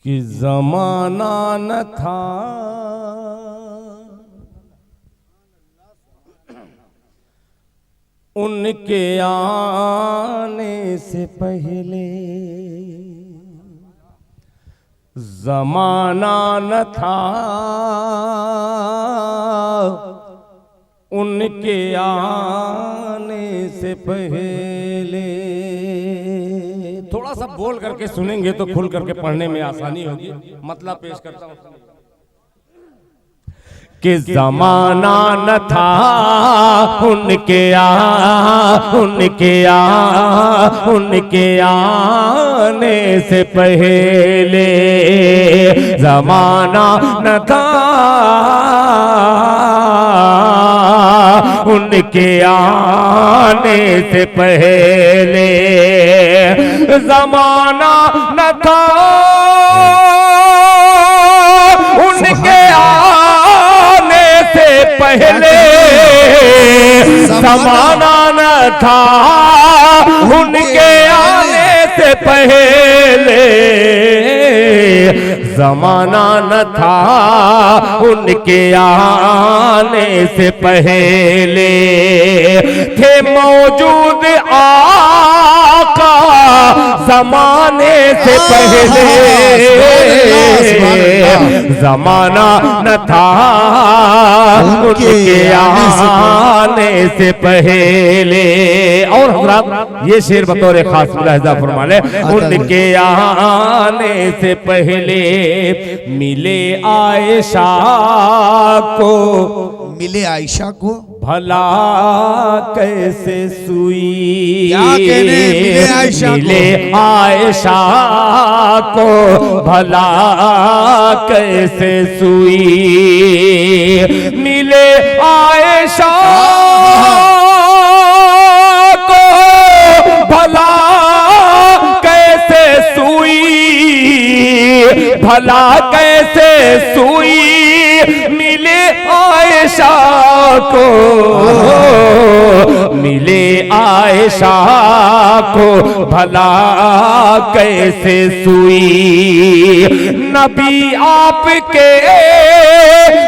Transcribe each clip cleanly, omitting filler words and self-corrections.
कि जमाना न था उनके आने से पहले, जमाना न था उनके आने से पहले। थोड़ा सा बोल करके सुनेंगे तो खुल करके पढ़ने में आसानी होगी। मतलब पेश करता हूं कि जमाना न था उनके आने से पहले, जमाना न था उनके आने से पहले, जमाना न था उनके आने से पहले, जमाना न था उनके आने से पहले, जमाना न था उनके आने से पहले। थे मौजूद आका जमाने से पहले, जमाना न था उनके आने से पहले। और हज़रात ये शेर बतौर खास मुलाहिज़ा फरमा ले, उनके आने से पहले मिले आयशा को, मिले आयशा को भला कैसे सुई। क्या कहने मिले आयशा को, मिले आयशा को भला कैसे सुई। मिले आयशा को भला कैसे सुई, भला कैसे सुई। मिले आयशा को, मिले आयशा को भला कैसे सुई। नबी आपके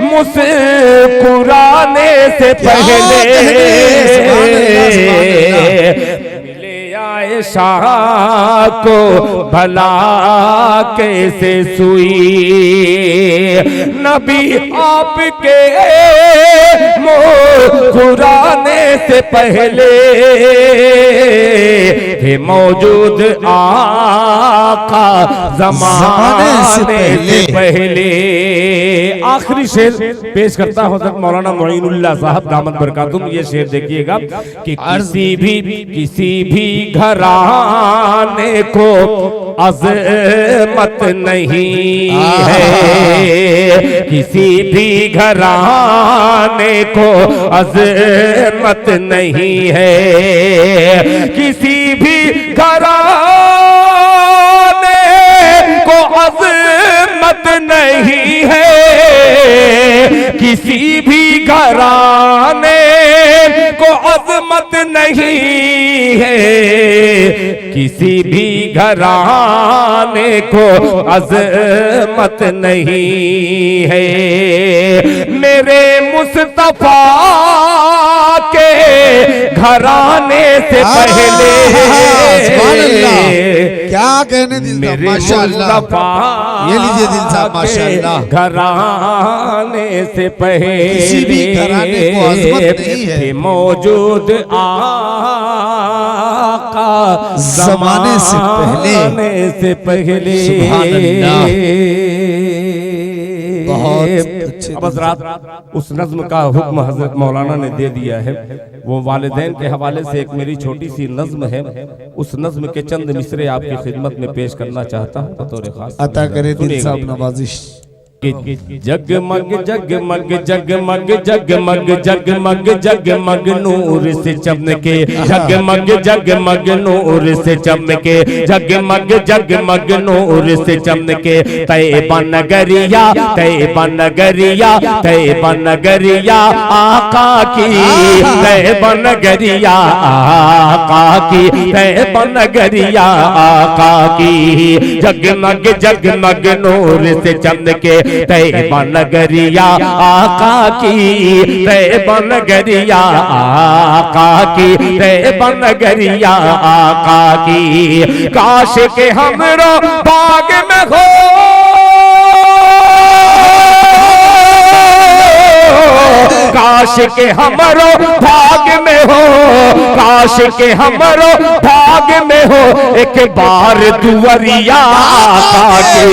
मुस्कुराने से पहले, आयशा को भला कैसे सुई। नबी आपके मुस्कुराने से पहले थे मौजूद आका जमाने से पहले। आखिरी शेर पेश करता हूं हज़रत मौलाना मोइनुल्लाह साहब दामत बरकातुहू। ये शेर देखिएगा कि किसी भी घराने को अज़मत नहीं है, किसी भी घराने को अज़मत नहीं है, किसी भी घराने को अज़मत नहीं है, किसी भी घराने को अज़मत नहीं है, किसी भी घराने को अज़मत नहीं है। मेरे मुस्तफा के घराने से पहले, क्या कहने दिल था, माशाअल्लाह। ये लीजिए दिल साहब, माशाअल्लाह। घराने से पहले किसी भी घराने को अज़मत नहीं है, मौजूद आका ज़माने से पहले। सुभान अल्लाह, बहुत अच्छे। अब हज़रात उस नज़्म का हुक्म हज़रत मौलाना ने दे दिया है। वो वालिदैन के हवाले से एक मेरी छोटी सी नज़्म है, उस नज़्म के चंद मिसरे आपकी खिदमत में पेश करना चाहता हूँ बतौर खास। अता करे दिल साहब नवाजिश। कि जगमग जगमग जगमग जगमग जगमग जगमग नूर से चमके, जगमग जगमग नूर से चमके, जगमग जगमग नूर से चमके। तैयबा नगरिया, तैयबा नगरिया, तैयबा नगरिया आका की, तैयबा नगरिया आका की, तैयबा नगरिया आका की। जगमग जगमग नूर से चमके, तैयबा नगरिया आका की, तैयबा नगरिया आका की, तैयबा नगरिया आका की। काश के हमरो बाग में हो, काश के हमरो भाग में हो, काश के हमरो भाग में हो एक बार दुआरिया आका के।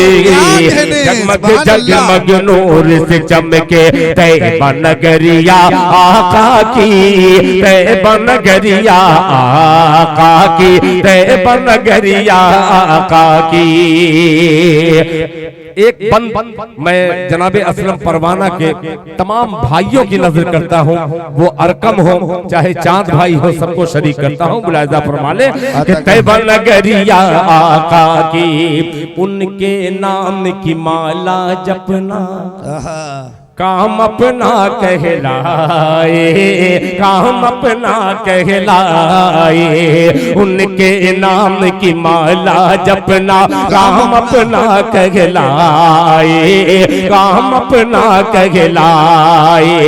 जगमग जगमग नूर से चमके, तैयबा नगरिया आका की, तैयबा नगरिया आका की, तैयबा नगरिया आका की। एक बंद मैं जनाबे असलम परवाना के तमाम भाइयों की नजर करता हूँ, वो अरकम हो चाहे चांद भाई हो, सबको शरीक करता हूँ। मुलाहिजा फरमा ले कि तैयबा नगरिया आका की, उनके नाम की माला जपना काम अपना कहलाए, काम अपना कहलाए। उनके नाम की माला जपना काम अपना कहलाए, काम अपना कहलाए।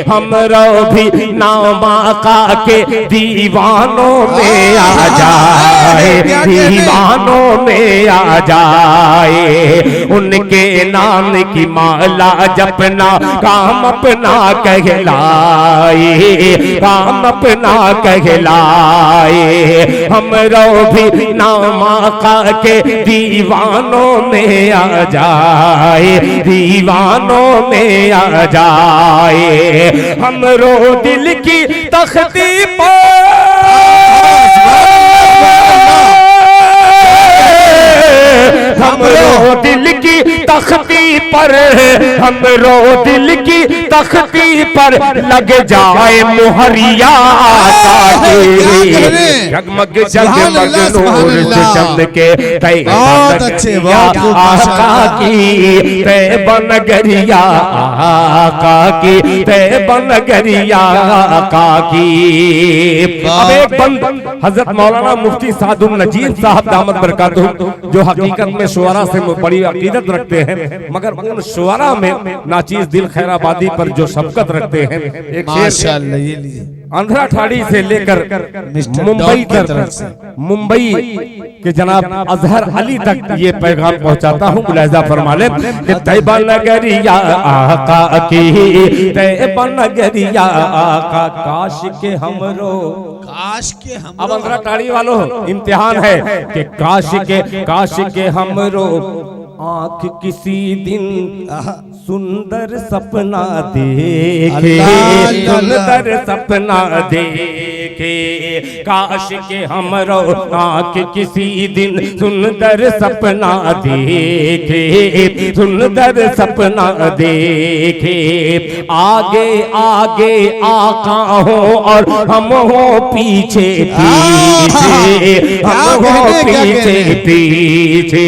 हमरो भी नाम आका के दीवानों में आ जाए, दीवानों में आ जाए। उनके नाम की माला जपना काम अपना कहलाए, काम अपना कहलाए। हमरो भी नाम आका के दीवानों में आ जाए, दीवानों में आ जाए। हमरो दिल की तख्ती पर, हमरो दिल की तख्ती पर, हमरो दिल की तख्ती पर लग जाए मुहरिया आका के। जगमग जगमग नूर से चमके, तैयबा नगरिया आका की, तैयबा नगरिया आका की, तैयबा नगरिया आका की। अब एक बंद हजरत मौलाना मुफ्ती सादुल नजीर साहब दामत बरकातहू, जो हकीकत में शुअरा से बड़ी अकीदत रखते हैं, मगर उन शुअरा में नाचीज दिल खैराबादी पर जो शफकत रखते हैं। एक माशाअल्लाह, ये लीजिए आंध्रा ठाड़ी से लेकर मुंबई तक, मुंबई के जनाब अजहर अली तक ये पैगाम पहुंचाता हूँ। मुलाहिजा फरमा ले कि तैयबा नगरिया आका की, तैयबा नगरिया आका। काश के हमरो, काश के हम, अब आंध्रा ठाड़ी वालों इम्तिहान है कि काश के हमरो आँख किसी दिन सुंदर सपना देखे, सुंदर सपना देखे। काश के हमरो आँख किसी दिन सुंदर सपना देखे, सुंदर सपना देखे। आगे आगे आका हो और हम हो पीछे पीछे, हम हो पीछे पीछे।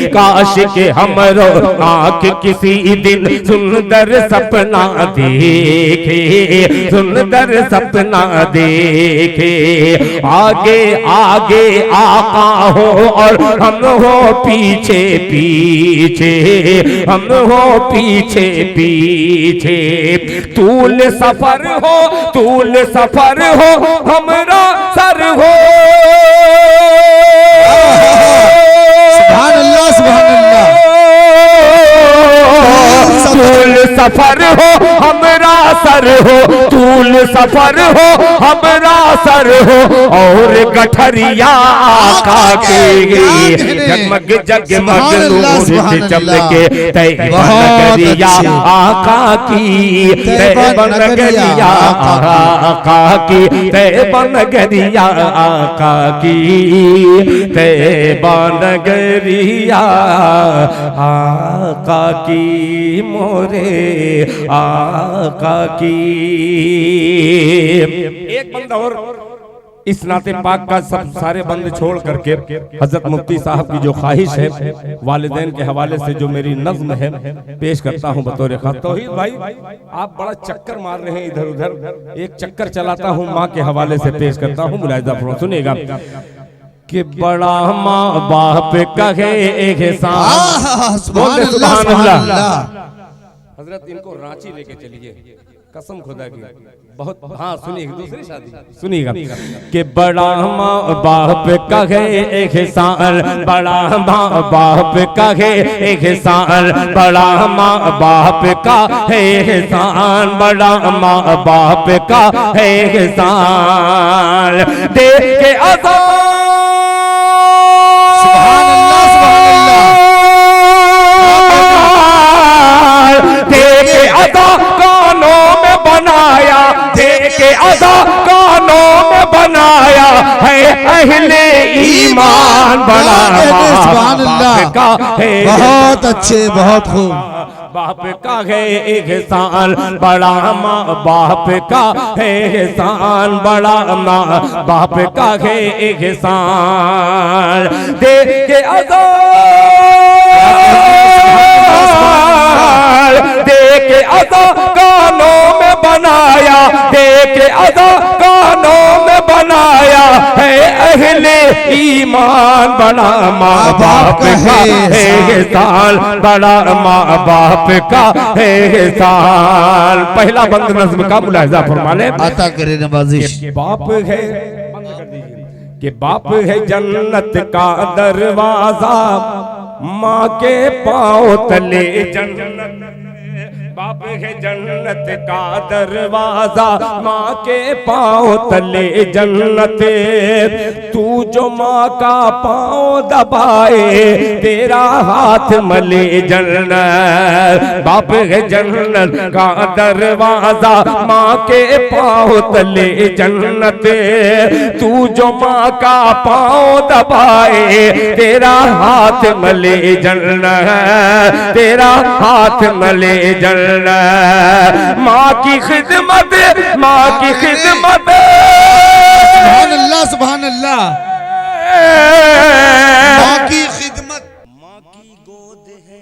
काश के हमरो आँख किसी दिन सुंदर सपना देखे, सुंदर सपना देखे। आगे आगे आका हो और हम हो पीछे पीछे, हम हो पीछे पीछे। तूल सफर हो, तूल सफर हो, हमरा सर हो। सुभान अल्लाह, सुभान अल्लाह। तूल सफर हो हमरा सर हो, तूल सफर हो हमरा सर हो, और गठरिया आका के जगमग जगमग नूर से चमके तैयबा नगरिया आका की, तैयबा नगरिया आका की, तैयबा नगरिया आका की, तैयबा नगरिया आका की, मोरे आका की। एक बंदा और इस नाते पाक का सब सारे बंद छोड़ करके हजरत मुफ्ती साहब की जो ख्वाहिश है वालिदैन के हवाले से जो मेरी नज्म है पेश करता हूँ बतौर खास। तौहीद भाई आप बड़ा चक्कर मार रहे हैं इधर उधर, एक चक्कर चलाता हूँ माँ के हवाले से पेश करता हूँ, मुलाहिजा फरमाइए सुनिएगा कि बड़ा माँ बाप कहे एहसान। सुभान अल्लाह। हजरत इनको रांची लेके चलिए कसम खुदा की बहुत। हाँ सुनिएगा दूसरी शादी सुनिएगा कि बड़ा माँ बाप कहे एहसान, बड़ा माँ बाप कहे एहसान, बड़ा माँ बाप का है एहसान, बड़ा माँ बाप का है एहसान, देख के आसान देखे अदा कानों में बनाया, देखे अदा कानों में बनाया है अहले ईमान, बड़ा बाप का है। बहुत अच्छे बहुत खूब। बाप का है एहसान, बड़ा माँ बाप का है एहसान, बड़ा माँ बाप का है एहसान, देख के अदा देखे अदा कानों में बनाया, देखे अदा कानों में बनाया है अहले ईमान, बड़ा माँ बाप का है एहसान, बड़ा माँ बाप का है एहसान। पहला बंद नज्म का मुलाहिजा फरमा ले, अता करे नवाजिश। बाप है कि बाप है जन्नत का दरवाजा, माँ के पाँव तले जन्नत, बाप है जन्नत का दरवाजा, माँ के पाँव तले जन्नत, तू जो माँ का पाँव दबाए तेरा हाथ मले जन्नत, बाप है जन्नत का दरवाजा, माँ के पाँव तले जन्नत, तू जो माँ का पाँव दबाए तेरा हाथ मले जन्नत, तेरा हाथ मले जन्नत, माँ की खिदमत, माँ की खिदमत, सुभान अल्लाह सुभान अल्लाह। माँ की खिदमत, माँ की गोद है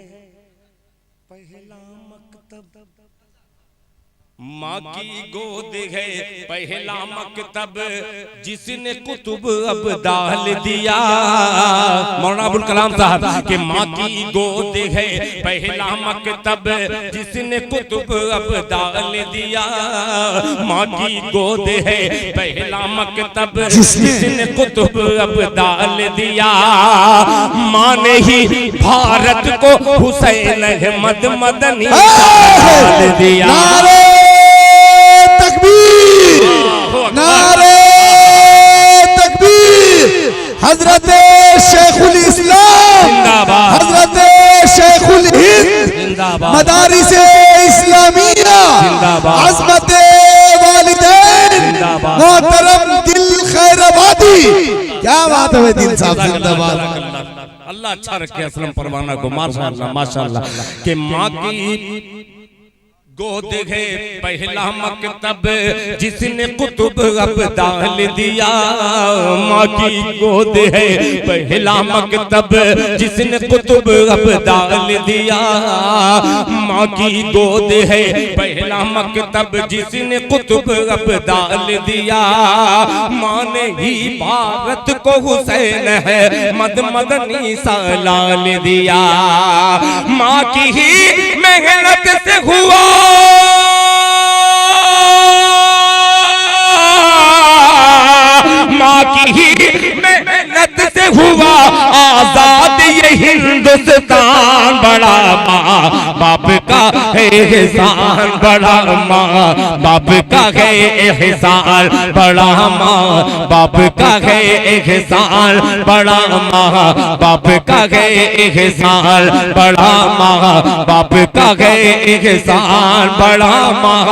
पहला मकतब, माँ की गोद है पहला मकतब, जिसने कुतुब अब डाल दिया। मौलाना अबुल कलाम साहब के माँ की गोद है पहला मकतब, जिसने कुतुब अब डाल दिया, माँ की गोद है पहला मकतब, जिसने कुतुब अब डाल दिया, माँ ने ही भारत को हुसैन अहमद मदनी डाल दिया। नारे तकबीर, हजरत शेखुल इस्लाम, हजरत शेखुल हिंद, मदारिस इस्लामिया, अज़मत वालिदैन, मोहतरम दिल खैराबादी। क्या बात है दिल साहब, जिंदाबाद। अल्लाह अच्छा रखे असलम परवाना को, माशाअल्लाह माशाअल्लाह। के माँ की गोद है पहला मकतब, जिसने कुतुब अब डाल दिया, माँ की गोद है पहला मकतब, जिसने कुतुब अब डाल दिया, माँ की गोद है पहला मकतब, जिसने कुतुब अब डाल दिया, माँ ने ही भारत को हुसैन है मद मदनी सालाल दिया, माँ की ही मेहनत से हुआ माँ की ही मेहनत से हुआ आजाद ये हिंदुस्तान, बड़ा माँ बाप का का है एहसान बड़ा, माँ बाप का है एहसान बड़ा, माँ बाप का है एहसान बड़ा, माँ बाप का है एहसान बड़ा, माँ बाप का है एहसान बड़ा, माँ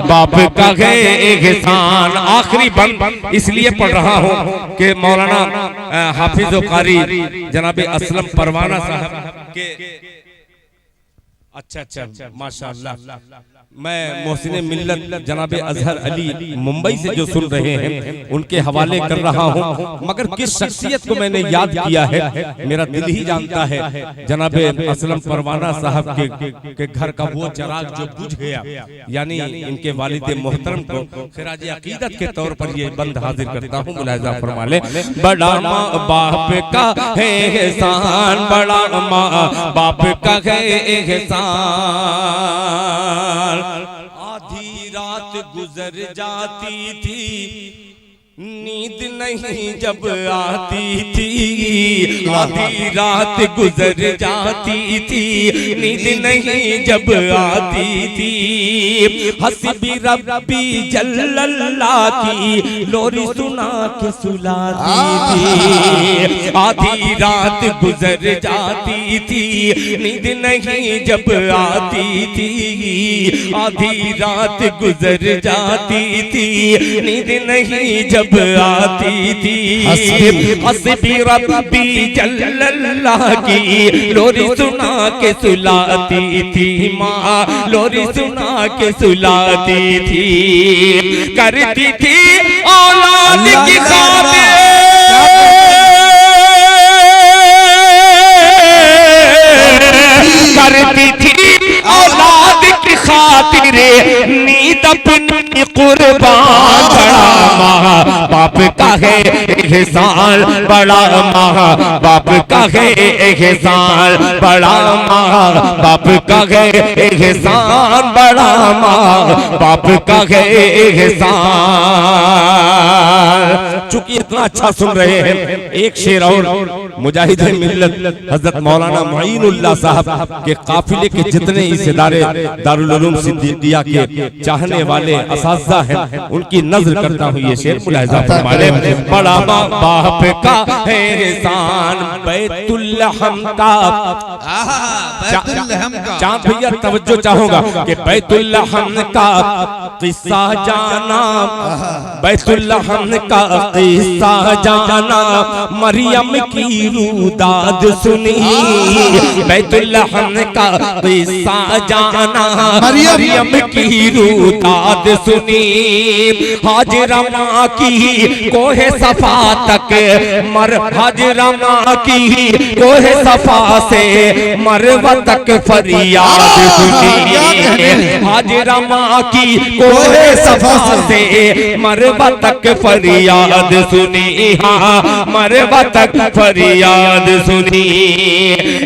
बाप का है एहसान। आखिरी बंद इसलिए पढ़ रहा हूँ कि मौलाना हाफिज व कारी जनाब असलम परवाना साहब के अच्छा माशाअल्लाह, मैं मोहसिन मिल्लत जनाब अजहर अली मुंबई से जो सुन रहे हैं उनके हवाले कर रहा हूं, मगर किस शख्सियत को मैंने याद किया है मेरा दिल ही जानता है। जनाब असलम परवाना साहब के घर का वो चिराग जो बुझ गया, यानी इनके वालिद मोहतरम को खिराज अकीदत के तौर पर ये बंद हाजिर करता हूँ, मुलाहिजा फरमा ले। बड़ा माँ बाप का है एहसान बड़ा, माँ बाप का है एहसान, आधी रात गुजर जाती थी नींद नहीं जब आती थी, आधी रात गुजर जाती थी नींद नहीं जब आती थी, हस्बी रब्बी जल्लल्लाह की लोरी सुना के सुलाती थी, आधी रात गुजर जाती थी नींद नहीं जब आती थी, आधी रात गुजर जाती थी नींद नहीं जब आती थी, हस्बी रब्बी जल्लल्लाह की लोरी सुना के सुलाती थी, माँ लोरी सुना के सुलाती थी, करती थी औलाद की खातिर, करती थी औलाद की खातिर नींद अपनी कुर्बान, बड़ा माँ बाप का है एहसान बड़ा, माँ बाप का है एहसान बड़ा, माँ बाप का है एहसान बड़ा, माँ बाप का है एहसान। चूंकि इतना अच्छा सुन रहे हैं, एक शेर और मुजाहिद मिल्लत हजरत मौलाना मुईनुल्लाह साहब के काफिले के जितने इस इदारे दारुल उलूम सिद्दीकिया के चाहने वाले असातिज़ा हैं, उनकी नज़र करता हूँ ये शेर, मुलाहिज़ा फरमा ले। बड़ा माँ बाप का है एहसान बैतुल हम का, चांद भैया तवज्जो चाहूंगा कि बैतुल हम का किस्सा जाना, बैतुल हम का किस्सा जाना, मरियम की रूदाद सुनी, बैतुल हम का किस्सा जाना, मरियम की रूदाद सुनी, हाजरा माँ की कोहे सफा तक मर, हाजरा माँ की कोहे सफा से मरवा तक फरियाद सुनी, हाजरा माँ की कोहे सफा से मरवा तक फरियाद सुनी, हाँ मरवा तक फरियाद सुनी,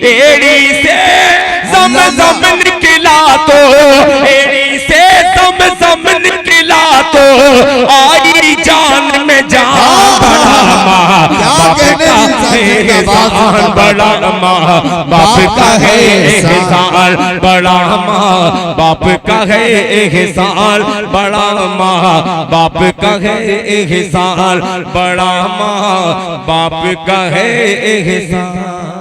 एड़ी से ज़म-ज़म निकला तो, एड़ी से ज़म-ज़म निकला तो आई जान में जान, बड़ा माँ बाप का है एहसान बड़ा, माँ बाप का है एहसान बड़ा, माँ बाप का है एहसान बड़ा, माँ बाप का है एहसान बड़ा, माँ बाप का है एहसान।